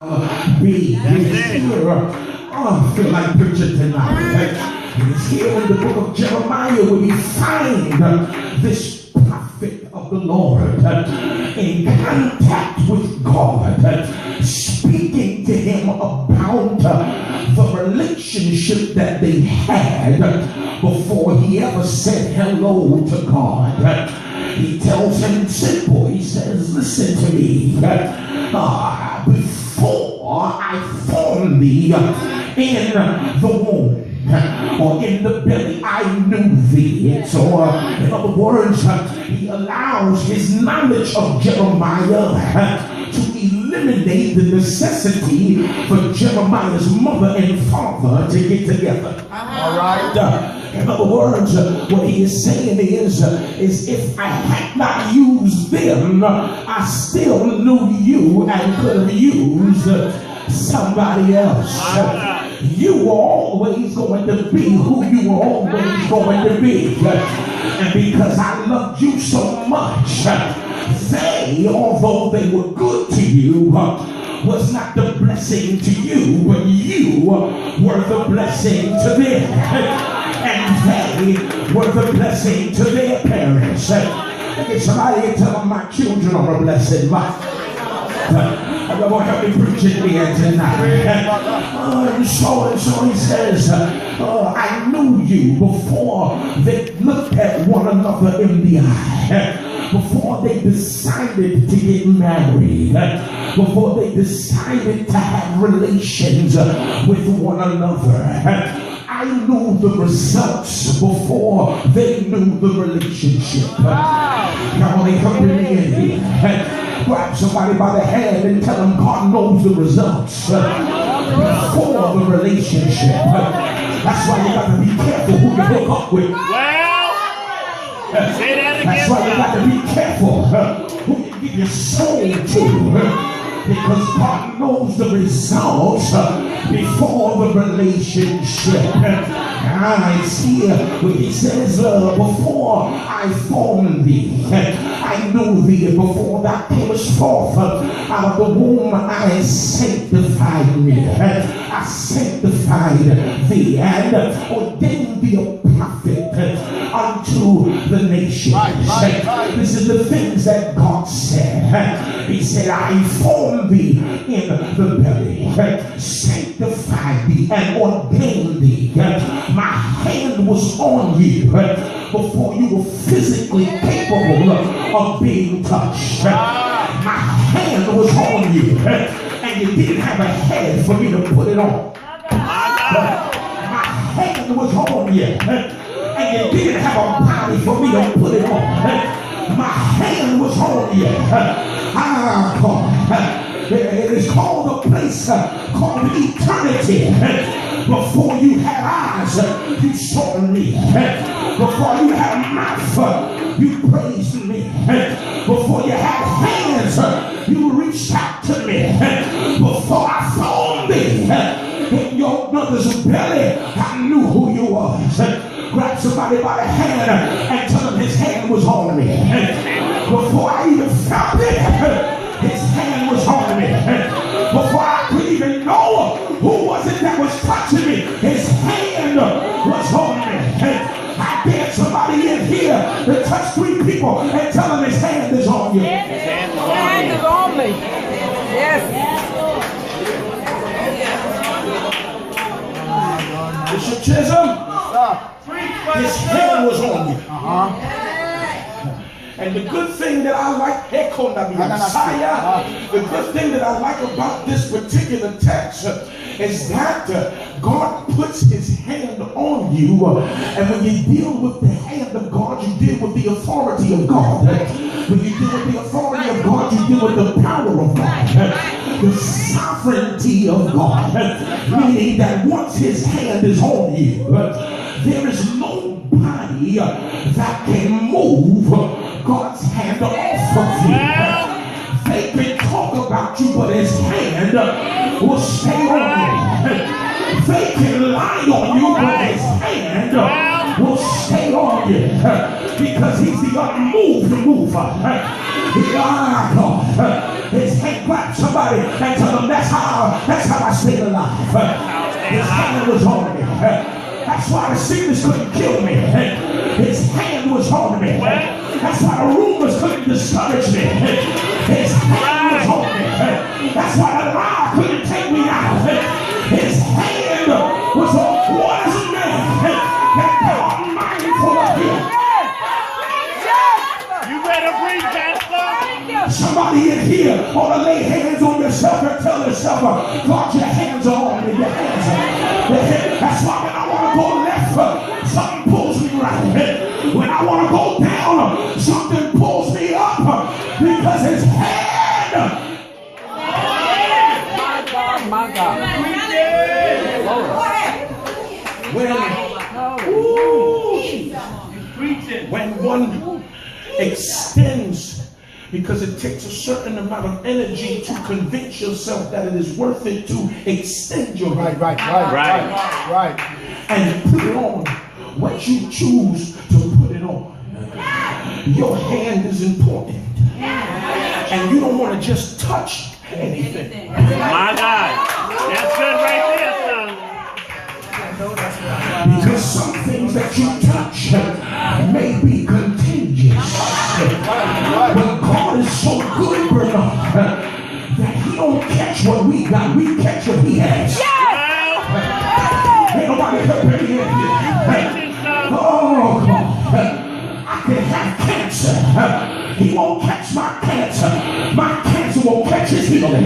Be here. I feel like preaching tonight. It's here in the book of Jeremiah where we find this prophet of the Lord in contact with God, speaking to him about the relationship that they had before he ever said hello to God. He tells him simple. He says, listen to me. Before I formed thee in the womb, or in the belly, I knew thee. And so, in other words, he allows his knowledge of Jeremiah to eliminate the necessity for Jeremiah's mother and father to get together. All right. In other words, what he is saying is if I had not used them, I still knew you and could have used somebody else. You were always going to be who you were always going to be. And because I loved you so much, they, although they were good to you, was not the blessing to you, but you were the blessing to them. And they were the blessing to their parents. Get somebody and tell them my children are a blessing. I'm going to help me preach it here tonight. And so he says, I knew you before they looked at one another in the eye, before they decided to get married, before they decided to have relations with one another. I knew the results before they knew the relationship. Come on, help me in here. Grab somebody by the hand and tell them God knows the results before the relationship. That's why you got to be careful who you hook up with. Say that again. That's why you got to be careful who you give your soul to. Because God knows the results before the relationship. It's here where he says, before I formed thee, I knew thee, and before thou camest forth out of the womb, I sanctified thee. I sanctified thee and ordained thee a prophet unto the nations. This is the things that God said. He said, I formed thee in the belly, sanctified thee and ordained thee. My hand was on you before you were physically capable of being touched. My hand was on you and you didn't have a head for me to put it on. My hand was on you and you didn't have a body for me to put it on. My hand was on you. It is called a place called eternity. Before you had eyes, you saw me. Before you had a mouth, you praised me. Before you had hands, you reached out to me. Before I formed thee in your mother's belly, I knew who you was. Grab somebody by the hand and tell him his hand was on me. Before I even felt it, his hand was on me. Before I could even know who was it that was touching me, his hand was on me. I dare somebody in here to touch 3 people and tell them his hand is on you. His hand is on me. Yes. Bishop Chisholm, his hand was on you. And the good thing that I like, the good thing that I like about this particular text is that God puts his hand on you. And when you deal with the hand of God, you deal with the authority of God. When you deal with the authority of God, you deal with the power of God. The sovereignty of God. Meaning that once his hand is on you, there is nobody that can move God's hand off of you. They can talk about you, but his hand will stay on you. They can lie on you, but his hand will stay on you because he's the unmoved mover. His hand grabbed somebody and told them, that's how I stayed alive. His hand was on me. That's why the sickness couldn't kill me. His hand was on me. That's why the rumors couldn't discourage me. His hand was on me. That's why the lie couldn't take me out. His hand was on. What is a man that God mindful of him? You better preach, Pastor. Somebody in here ought to lay hands on yourself and tell yourself, God, your hands are on me. Your hands are. That's why when I want to go left, something pulls me right. When I want to go down, something pulls me up because his hand. My God. When one extends, because it takes a certain amount of energy to convince yourself that it is worth it to extend your hand. Right. And put it on what you choose to put it on. Your hand is important. And you don't want to just touch anything. My God. That's good right there, son. Because some things that you touch may be contagious. But God is so good, Bernard, that he don't catch what we got. We catch what he has. Ain't nobody helping me in here. Oh, God. I can have cancer. He won't catch my cancer. My cancer won't catch his healing.